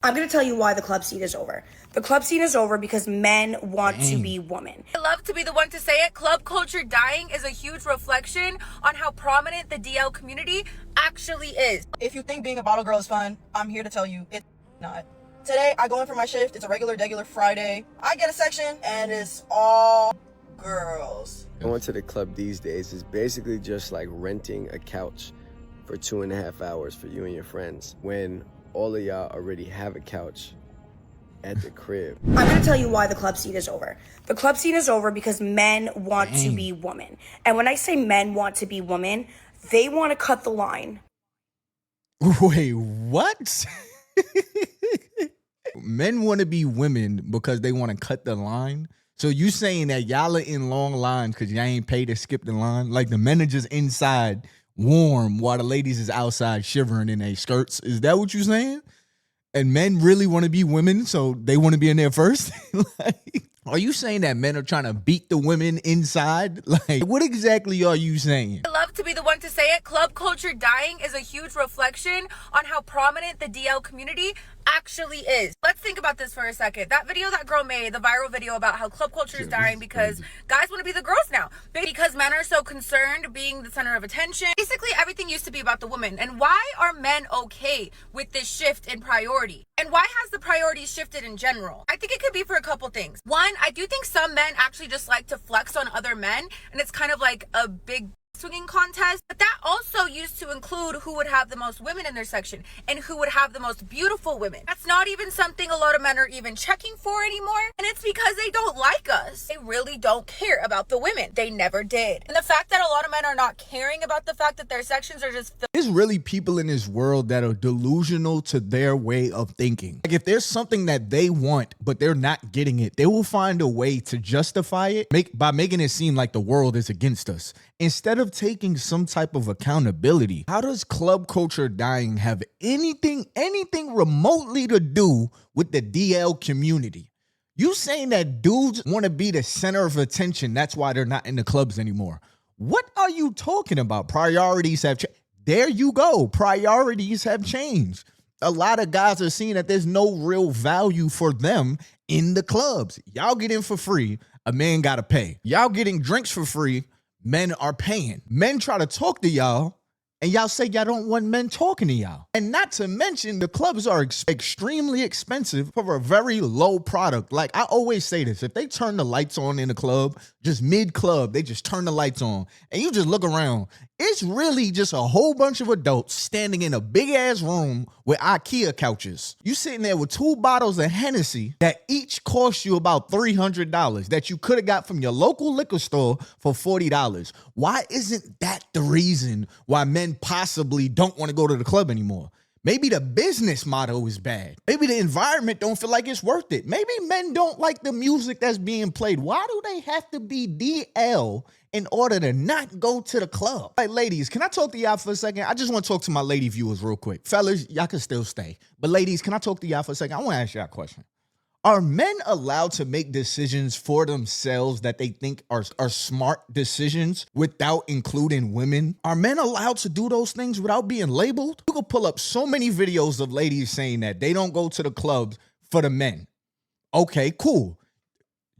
I'm going to tell you why the club scene is over. The club scene is over because men want to be women. I love to be the one to say it. Club culture dying is a huge reflection on how prominent the DL community actually is. If you think being a bottle girl is fun, I'm here to tell you it's not. Today, I go in for my shift. It's a regular Friday. I get a section, and it's all girls. Going to the club these days is basically just like renting a couch for 2.5 hours for you and your friends, when all of y'all already have a couch at the crib. I'm going to tell you why the club scene is over. The club scene is over because men want to be women. And when I say men want to be women, they want to cut the line. Wait, what? Men want to be women because they want to cut the line? So you saying that y'all are in long lines because y'all ain't paid to skip the line? Like the men are just inside warm while the ladies is outside shivering in their skirts? Is that what you saying? And men really want to be women, so they want to be in there first? Like, are you saying that men are trying to beat the women inside? Like, what exactly are you saying? I love to be the one to say it. Club culture dying is a huge reflection on how prominent the DL community actually is. Let's think about this for a second. That video that girl made, the viral video about how club culture is dying because guys want to be the girls now. Because men are so concerned being the center of attention. Basically, everything used to be about the woman. And why are men okay with this shift in priority? And why has the priorities shifted in general? I think it could be for a couple things. One, I do think some men actually just like to flex on other men, and it's kind of like a big swinging contest. But that also used to include who would have the most women in their section and who would have the most beautiful women. That's not even something a lot of men are even checking for anymore. And it's because they don't like us. They really don't care about the women. They never did. And the fact that a lot of men are not caring about the fact that their sections are just There's really people in this world that are delusional to their way of thinking. Like if there's something that they want, but they're not getting it, they will find a way to justify it by making it seem like the world is against us, instead of taking some type of accountability. How does club culture dying have anything remotely to do with the DL community? You saying that dudes want to be the center of attention, that's why they're not in the clubs anymore. What are you talking about? Priorities have changed. There you go. Priorities have changed. A lot of guys are seeing that there's no real value for them in the clubs. Y'all get in for free, a man gotta pay. Y'all getting drinks for free, men are paying. Men try to talk to y'all, and y'all say y'all don't want men talking to y'all. And not to mention, the clubs are extremely expensive for a very low product. Like I always say this, if they turn the lights on in the club, just mid-club, they just turn the lights on, and you just look around, it's really just a whole bunch of adults standing in a big-ass room with IKEA couches. You sitting there with 2 bottles of Hennessy that each cost you about $300 that you could have got from your local liquor store for $40. Why isn't that the reason why men possibly don't want to go to the club anymore? Maybe the business model is bad. Maybe the environment don't feel like it's worth it. Maybe men don't like the music that's being played. Why do they have to be DL in order to not go to the club? Hey, ladies, can I talk to y'all for a second? I just want to talk to my lady viewers real quick. Fellas, y'all can still stay. But ladies, can I talk to y'all for a second? I want to ask y'all a question. Are men allowed to make decisions for themselves that they think are smart decisions without including women? Are men allowed to do those things without being labeled? You could pull up so many videos of ladies saying that they don't go to the clubs for the men. Okay, cool.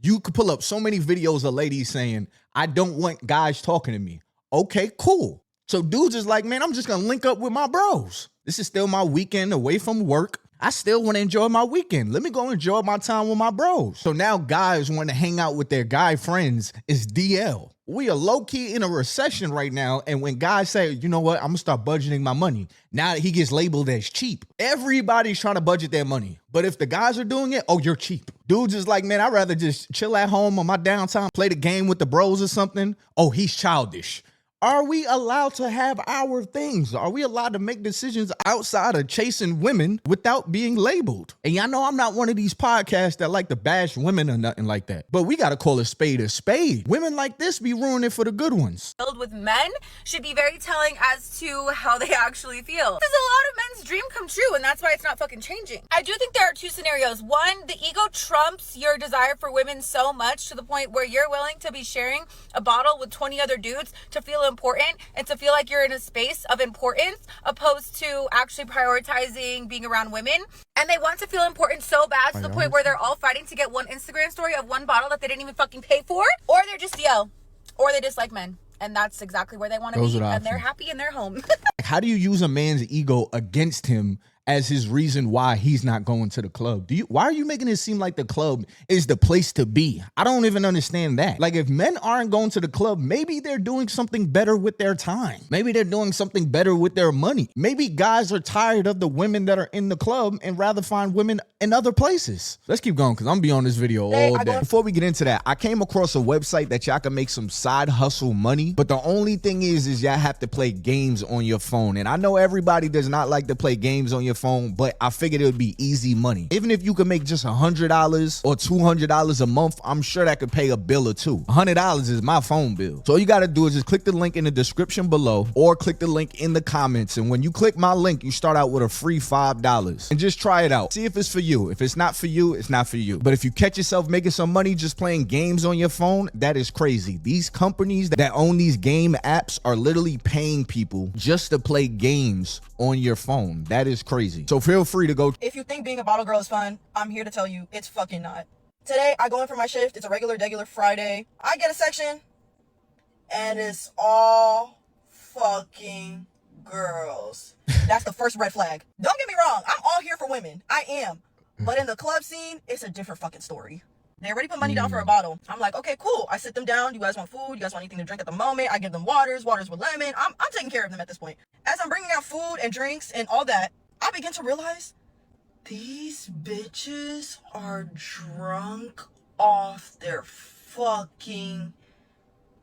You could pull up so many videos of ladies saying, I don't want guys talking to me. Okay, cool. So dudes is like, man, I'm just going to link up with my bros. This is still my weekend away from work. I still want to enjoy my weekend. Let me go enjoy my time with my bros. So now guys want to hang out with their guy friends is DL. We are low-key in a recession right now, and when guys say, you know what, I'm going to start budgeting my money, now that he gets labeled as cheap. Everybody's trying to budget their money. But if the guys are doing it, oh, you're cheap. Dudes is like, man, I'd rather just chill at home on my downtime, play the game with the bros or something. Oh, he's childish. Are we allowed to have our things? Are we allowed to make decisions outside of chasing women without being labeled? And y'all know I'm not one of these podcasts that like to bash women or nothing like that. But we got to call a spade a spade. Women like this be ruining for the good ones. Filled with men should be very telling as to how they actually feel. This is a lot of men's dream come true, and that's why it's not fucking changing. I do think there are 2 scenarios. One, the ego trumps your desire for women so much to the point where you're willing to be sharing a bottle with 20 other dudes to feel important and to feel like you're in a space of importance opposed to actually prioritizing being around women. And they want to feel important so bad to the point where they're all fighting to get one Instagram story of one bottle that they didn't even fucking pay for, or they're just DL, or they dislike men. And that's exactly where they want to be, and they're happy in their home. How do you use a man's ego against him as his reason why he's not going to the club? Why are you making it seem like the club is the place to be? I don't even understand that. Like, if men aren't going to the club, maybe they're doing something better with their time. Maybe they're doing something better with their money. Maybe guys are tired of the women that are in the club and rather find women in other places. Let's keep going, because I'm gonna be on this video all day. Before we get into that, I came across a website that y'all can make some side hustle money, but the only thing is y'all have to play games on your phone. And I know everybody does not like to play games on your phone, but I figured it would be easy money. Even if you could make just $100 or $200 a month, I'm sure that could pay a bill or two. $100 is my phone bill. So all you gotta do is just click the link in the description below or click the link in the comments. And when you click my link, you start out with a free $5 and just try it out. See if it's for you. If it's not for you, it's not for you. But if you catch yourself making some money just playing games on your phone, that is crazy. These companies that own these game apps are literally paying people just to play games on your phone. That is crazy. So feel free to go. If you think being a bottle girl is fun, I'm here to tell you it's fucking not. Today, I go in for my shift. It's a regular Friday. I get a section, and it's all fucking girls. That's the first red flag. Don't get me wrong. I'm all here for women. I am. But in the club scene, it's a different fucking story. They already put money down for a bottle. I'm like, okay, cool. I sit them down. You guys want food? You guys want anything to drink at the moment? I give them waters with lemon. I'm taking care of them at this point. As I'm bringing out food and drinks and all that, I begin to realize these bitches are drunk off their fucking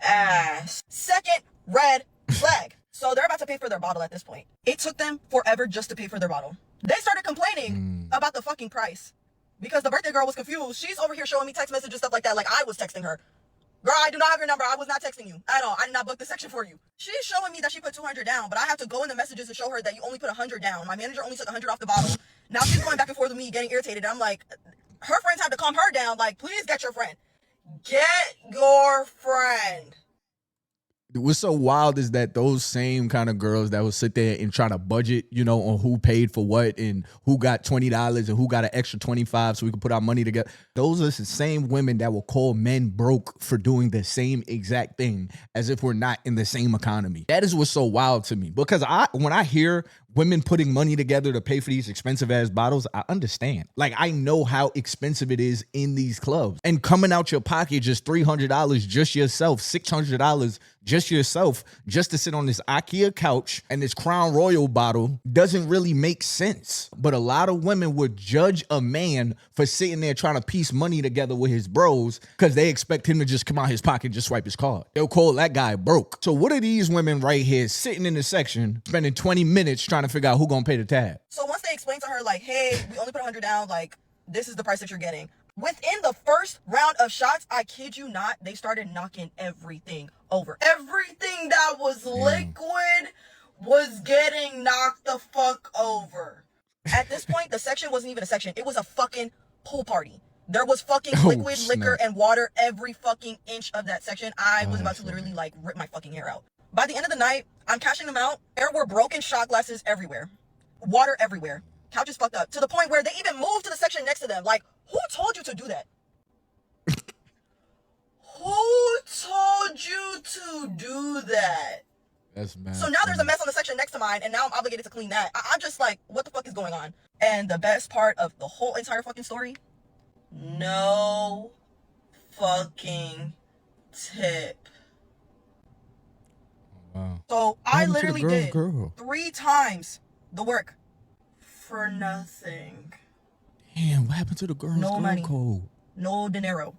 ass. Second red flag. So they're about to pay for their bottle at this point. It took them forever just to pay for their bottle. They started complaining about the fucking price because the birthday girl was confused. She's over here showing me text messages, stuff like that, like I was texting her. Girl, I do not have your number. I was not texting you at all. I did not book the section for you. She's showing me that she put 200 down, but I have to go in the messages and show her that you only put 100 down. My manager only took 100 off the bottle. Now she's going back and forth with me, getting irritated. I'm like, her friends had to calm her down. Like, please get your friend. Get your friend. What's so wild is that those same kind of girls that will sit there and try to budget, you know, on who paid for what and who got $20 and who got an extra 25 so we can put our money together. Those are the same women that will call men broke for doing the same exact thing as if we're not in the same economy. That is what's so wild to me, because when I hear women putting money together to pay for these expensive ass bottles, I understand. Like, I know how expensive it is in these clubs, and coming out your pocket just $300 just yourself, $600 just yourself, just to sit on this IKEA couch and this Crown Royal bottle doesn't really make sense. But a lot of women would judge a man for sitting there trying to piece money together with his bros because they expect him to just come out his pocket and just swipe his card. They'll call that guy broke. So what are these women right here sitting in the section spending 20 minutes trying to figure out who gonna pay the tab? So once they explain to her, like, hey, we only put 100 down, like, this is the price that you're getting. Within the first round of shots, I kid you not, they started knocking everything over. Everything that was liquid was getting knocked the fuck over. At this point, the section wasn't even a section. It was a fucking pool party. There was fucking liquid liquor and water every fucking inch of that section. I was about to literally, like, rip my fucking hair out. By the end of the night, I'm cashing them out. There were broken shot glasses everywhere. Water everywhere. Couch is fucked up. To the point where they even moved to the section next to them. Like, who told you to do that? Who told you to do that? That's mad. So now there's a mess on the section next to mine, and now I'm obligated to clean that. I'm just like, what the fuck is going on? And the best part of the whole entire fucking story, no fucking tip. Wow. So I literally did 3 times the work for nothing. Damn, what happened to the girls? No money. Code? No dinero.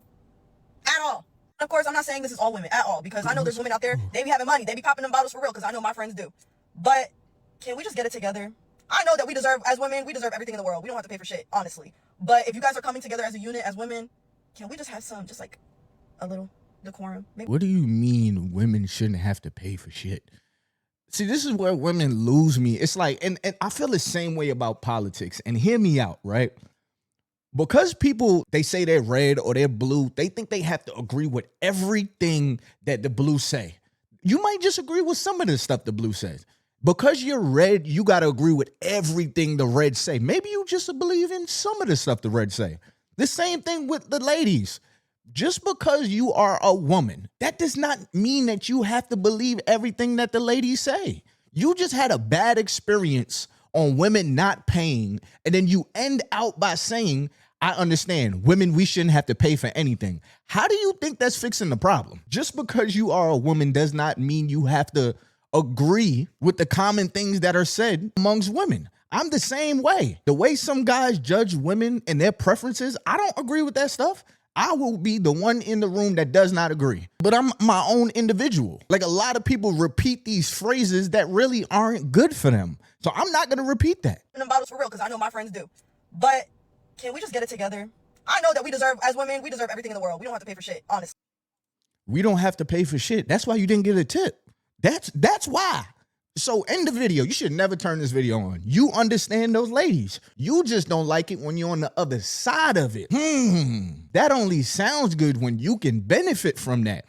At all. Of course, I'm not saying this is all women at all, because I know there's women out there, they be having money. They be popping them bottles for real, because I know my friends do. But can we just get it together? I know that we deserve, as women, we deserve everything in the world. We don't have to pay for shit, honestly. But if you guys are coming together as a unit, as women, can we just have some, just like a little decorum? Maybe. What do you mean women shouldn't have to pay for shit? See, this is where women lose me. It's like, and I feel the same way about politics. And hear me out, right? Because people, they say they're red or they're blue, they think they have to agree with everything that the blue say. You might just agree with some of the stuff the blue says. Because you're red, you got to agree with everything the red say. Maybe you just believe in some of the stuff the red say. The same thing with the ladies. Just because you are a woman, that does not mean that you have to believe everything that the ladies say. You just had a bad experience on women not paying, and then you end out by saying, I understand, women, we shouldn't have to pay for anything. How do you think that's fixing the problem? Just because you are a woman does not mean you have to agree with the common things that are said amongst women. I'm the same way. The way some guys judge women and their preferences, I don't agree with that stuff. I will be the one in the room that does not agree. But I'm my own individual. Like, a lot of people repeat these phrases that really aren't good for them. So I'm not going to repeat that. Them bottles for real, because I know my friends do. But can we just get it together? I know that we deserve, as women, we deserve everything in the world. We don't have to pay for shit, honestly. We don't have to pay for shit. That's why you didn't get a tip. That's why. So in the video, you should never turn this video on. You understand those ladies. You just don't like it when you're on the other side of it. That only sounds good when you can benefit from that.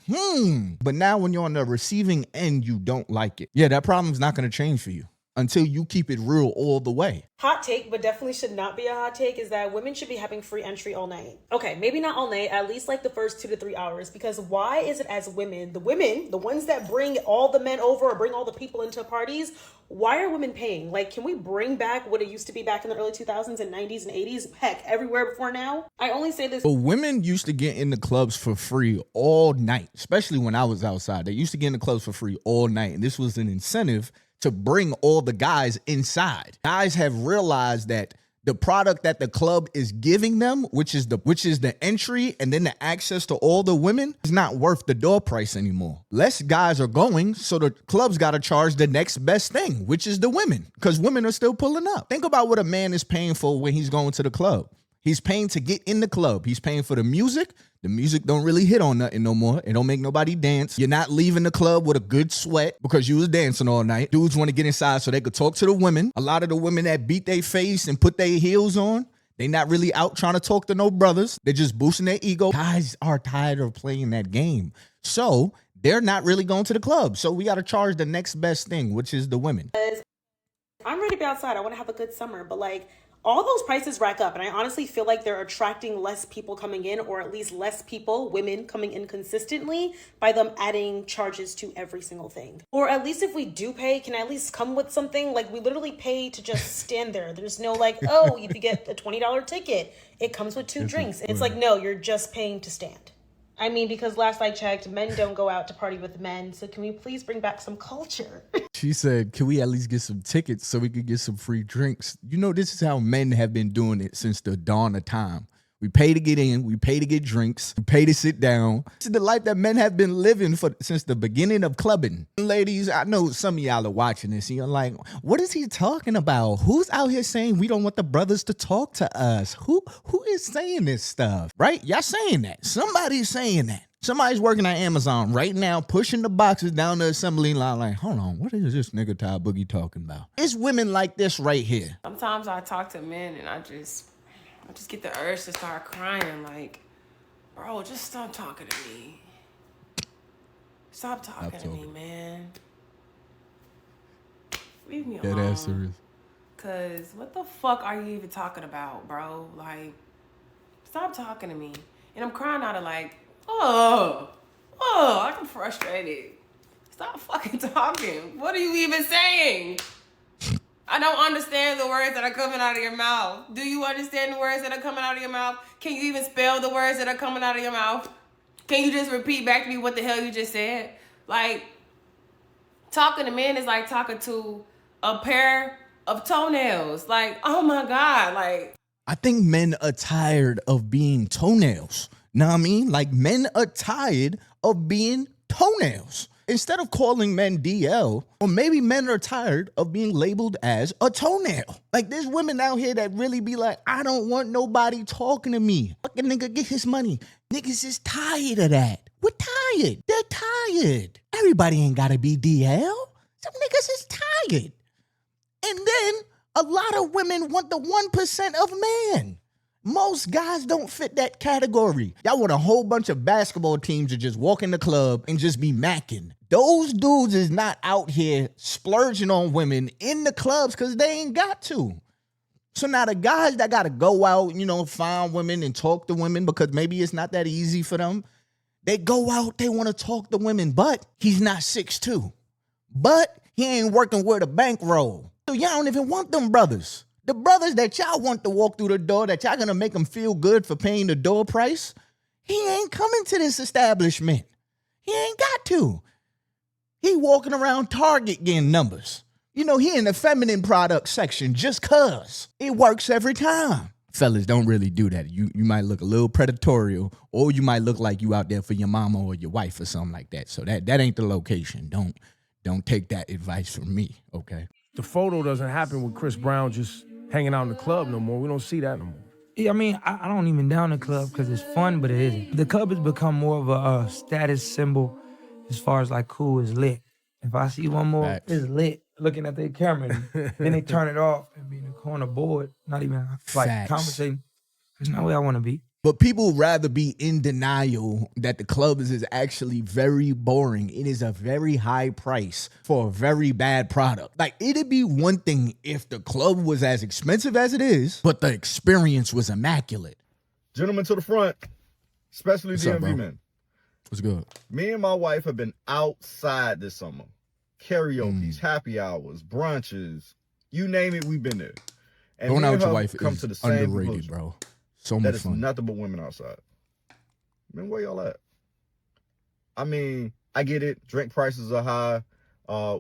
But now when you're on the receiving end, you don't like it. Yeah, that problem's not going to change for you until you keep it real all the way. Hot take, but definitely should not be a hot take, is that women should be having free entry all night. Okay, maybe not all night, at least like the first 2 to 3 hours, because why is it as women, the ones that bring all the men over or bring all the people into parties, why are women paying? Like, can we bring back what it used to be back in the early 2000s and 90s and 80s? Heck, everywhere before now? I only say this. But women used to get in the clubs for free all night, especially when I was outside. They used to get in the clubs for free all night, and this was an incentive to bring all the guys inside. Guys have realized that the product that the club is giving them, which is the entry and then the access to all the women, is not worth the door price anymore. Less guys are going, so the club's got to charge the next best thing, which is the women, because women are still pulling up. Think about what a man is paying for when he's going to the club. He's paying to get in the club. He's paying for the music. The music don't really hit on nothing no more. It don't make nobody dance. You're not leaving the club with a good sweat because you was dancing all night. Dudes want to get inside so they could talk to the women. A lot of the women that beat their face and put their heels on, they not really out trying to talk to no brothers. They're just boosting their ego. Guys are tired of playing that game. So they're not really going to the club. So we got to charge the next best thing, which is the women. I'm ready to be outside. I want to have a good summer, but like, all those prices rack up, and I honestly feel like they're attracting less people coming in, or at least less people, women, coming in consistently by them adding charges to every single thing. Or at least if we do pay, can I at least come with something? Like, we literally pay to just stand there. There's no like, oh, if you get a $20 ticket, it comes with 2 drinks. It's like, no, you're just paying to stand. I mean, because last I checked, men don't go out to party with men. So can we please bring back some culture? She said, can we at least get some tickets so we could get some free drinks? You know, this is how men have been doing it since the dawn of time. We pay to get in, we pay to get drinks, we pay to sit down. This is the life that men have been living since the beginning of clubbing. Ladies, I know some of y'all are watching this and you're like, what is he talking about? Who's out here saying we don't want the brothers to talk to us? Who is saying this stuff, right? Y'all saying that. Somebody's saying that. Somebody's working at Amazon right now, pushing the boxes down the assembly line like, hold on, what is this nigga Ty Boogie talking about? It's women like this right here. Sometimes I talk to men and I just get the urge to start crying like, bro, just stop talking to me. Stop talking to me, man. Leave me alone. That ass serious. Cause what the fuck are you even talking about, bro? Like, stop talking to me. And I'm crying out of like, I'm frustrated. Stop fucking talking. What are you even saying? I don't understand the words that are coming out of your mouth. Do you understand the words that are coming out of your mouth? Can you even spell the words that are coming out of your mouth? Can you just repeat back to me what the hell you just said? Like, talking to men is like talking to a pair of toenails. Like, oh my God, like. I think men are tired of being toenails. Know what I mean? Like, men are tired of being toenails. Instead of calling men DL, or maybe men are tired of being labeled as a toenail. Like, there's women out here that really be like, I don't want nobody talking to me. Fucking nigga, get his money. Niggas is tired of that. We're tired. They're tired. Everybody ain't gotta be DL. Some niggas is tired. And then a lot of women want the 1% of men. Most guys don't fit that category. Y'all want a whole bunch of basketball teams to just walk in the club and just be macking. Those dudes is not out here splurging on women in the clubs because they ain't got to. So now the guys that got to go out, find women and talk to women because maybe it's not that easy for them. They go out, they want to talk to women, but he's not 6'2". But he ain't working with a bankroll. So y'all don't even want them brothers. The brothers that y'all want to walk through the door, that y'all gonna make them feel good for paying the door price, he ain't coming to this establishment. He ain't got to. He walking around Target getting numbers. He in the feminine product section just cause. It works every time. Fellas, don't really do that. You might look a little predatory, or you might look like you out there for your mama or your wife or something like that. So that ain't the location. Don't take that advice from me, okay? The photo doesn't happen with Chris Brown just hanging out in the club no more. We don't see that no more. Yeah, I mean, I don't even down the club because it's fun, but it isn't. The club has become more of a status symbol as far as like cool is lit. If I see one more, Facts. it's lit, looking at their camera, and then they turn it off and be in the corner bored, not even like Facts. conversating. There's no way I want to be. But people rather be in denial that the club is actually very boring. It is a very high price for a very bad product. Like, it'd be one thing if the club was as expensive as it is, but the experience was immaculate. Gentlemen to the front, especially What's up, DMV bro? men. What's good? Me and my wife have been outside this summer. Karaoke's, happy hours, brunches, you name it, we've been there. And Going me out and with your her wife come is to the same underrated, conclusion, bro. So that much it's fun. nothing but women outside. Man, where y'all at? I mean, I get it. Drink prices are high.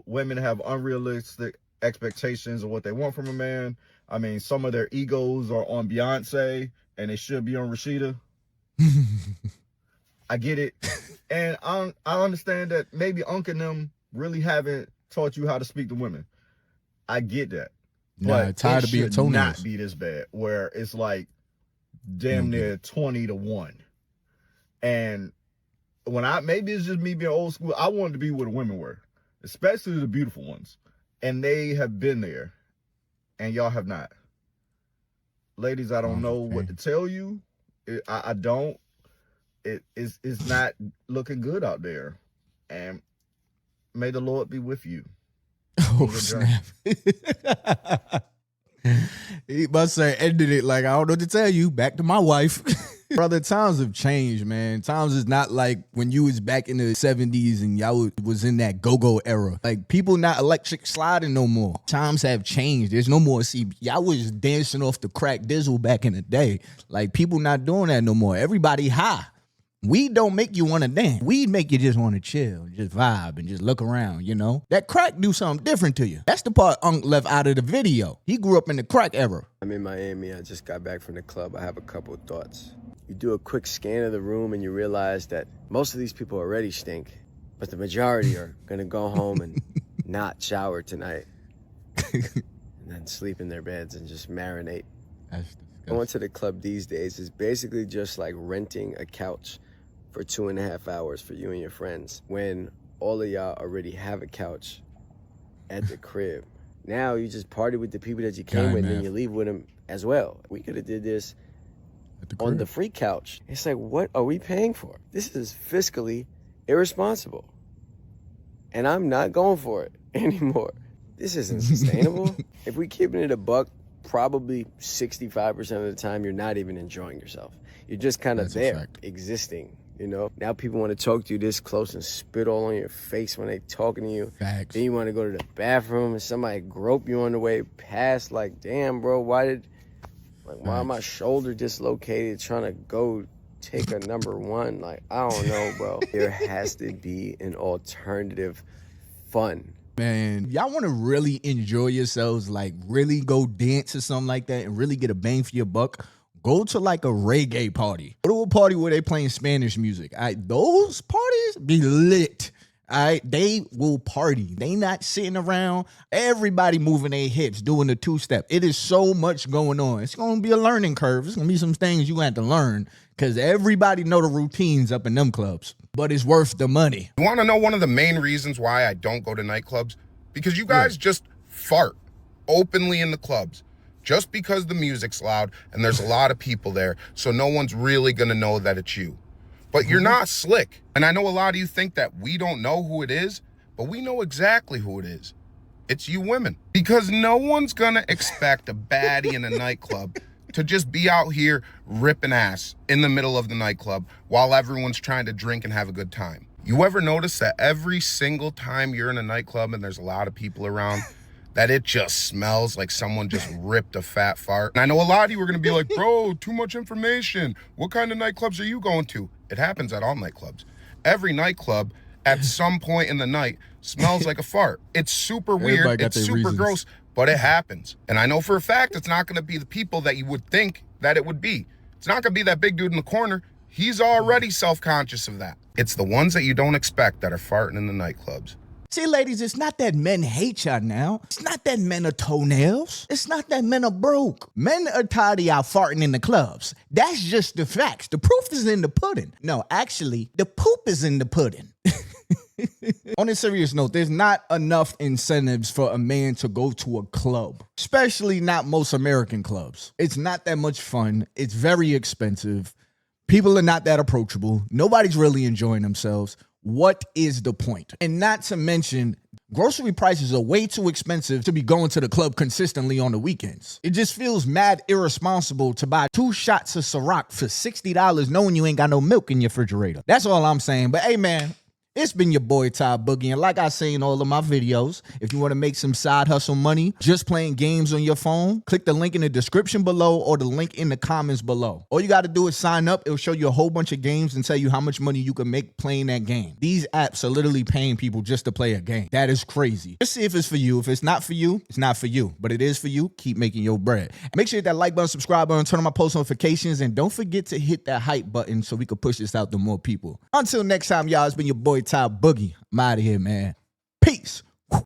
Women have unrealistic expectations of what they want from a man. I mean, some of their egos are on Beyonce, and they should be on Rashida. I get it. And I understand that maybe Unc and them really haven't taught you how to speak to women. I get that. Nah, But tired it of being should toenails. not be this bad, where it's like damn near 20-1. And maybe it's just me being old school, I wanted to be where the women were, especially the beautiful ones. And they have been there, and y'all have not. Ladies, I don't know what to tell you. I don't. It's not looking good out there. And may the Lord be with you. Oh, snap. He must say ended it like, I don't know what to tell you. Back to my wife. Brother, times have changed, man. Times is not like when you was back in the 70s and y'all was in that go-go era. Like, people not electric sliding no more. Times have changed. There's no more. See, y'all was dancing off the crack dizzle back in the day. Like, people not doing that no more. Everybody high. Weed don't make you want to dance. Weed make you just want to chill, just vibe, and just look around, That crack do something different to you. That's the part Unc left out of the video. He grew up in the crack era. I'm in Miami. I just got back from the club. I have a couple of thoughts. You do a quick scan of the room and you realize that most of these people already stink, but the majority are going to go home and not shower tonight and then sleep in their beds and just marinate. That's disgusting. Going to the club these days is basically just like renting a couch for 2.5 hours for you and your friends when all of y'all already have a couch at the crib. Now you just party with the people that you came with and then you leave with them as well. We could have did this on the free couch. It's like, what are we paying for? This is fiscally irresponsible. And I'm not going for it anymore. This isn't sustainable. If we keeping it a buck, probably 65% of the time, you're not even enjoying yourself. You're just kind of there, existing, Now people want to talk to you this close and spit all on your face when they talking to you. Facts. Then you want to go to the bathroom and somebody grope you on the way past, like, damn, bro, why my shoulder dislocated trying to go take a number one? Like, I don't know, bro. There has to be an alternative fun. Man, y'all want to really enjoy yourselves, like really go dance or something like that and really get a bang for your buck? Go to like a reggae party. Go to a party where they playing Spanish music. Those parties be lit. They will party. They not sitting around. Everybody moving their hips, doing the two-step. It is so much going on. It's going to be a learning curve. It's going to be some things you have to learn because everybody know the routines up in them clubs. But it's worth the money. You want to know one of the main reasons why I don't go to nightclubs? Because you guys just fart openly in the clubs. just because the music's loud and there's a lot of people there, so no one's really gonna know that it's you. But you're not slick. And I know a lot of you think that we don't know who it is, but we know exactly who it is. It's you women. Because no one's gonna expect a baddie in a nightclub to just be out here ripping ass in the middle of the nightclub while everyone's trying to drink and have a good time. You ever notice that every single time you're in a nightclub and there's a lot of people around, that it just smells like someone just ripped a fat fart? And I know a lot of you are gonna be like, bro, too much information. What kind of nightclubs are you going to? It happens at all nightclubs. Every nightclub at some point in the night smells like a fart. It's super weird, it's super gross, but it happens. And I know for a fact it's not gonna be the people that you would think that it would be. It's not gonna be that big dude in the corner. He's already self-conscious of that. It's the ones that you don't expect that are farting in the nightclubs. See, ladies, it's not that men hate y'all now. It's not that men are toenails. It's not that men are broke. Men are tired of y'all farting in the clubs. That's just the facts. The proof is in the pudding. No, actually, the poop is in the pudding. On a serious note, there's not enough incentives for a man to go to a club, especially not most American clubs. It's not that much fun. It's very expensive. People are not that approachable. Nobody's really enjoying themselves. What is the point? And not to mention, grocery prices are way too expensive to be going to the club consistently on the weekends. It just feels mad irresponsible to buy 2 shots of Ciroc for $60 knowing you ain't got no milk in your refrigerator. That's all I'm saying. But hey, man, it's been your boy Ty Boogie, and like I say in all of my videos, if you want to make some side hustle money just playing games on your phone, click the link in the description below or the link in the comments below. All you got to do is sign up. It'll show you a whole bunch of games and tell you how much money you can make playing that game. These apps are literally paying people just to play a game. That is crazy. Just see if it's for you. If it's not for you, it's not for you. But it is for you. Keep making your bread. Make sure you hit that like button, subscribe button, turn on my post notifications, and don't forget to hit that hype button so we can push this out to more people. Until next time, y'all, it's been your boy Ty Boogie. I'm out of here, man. Peace.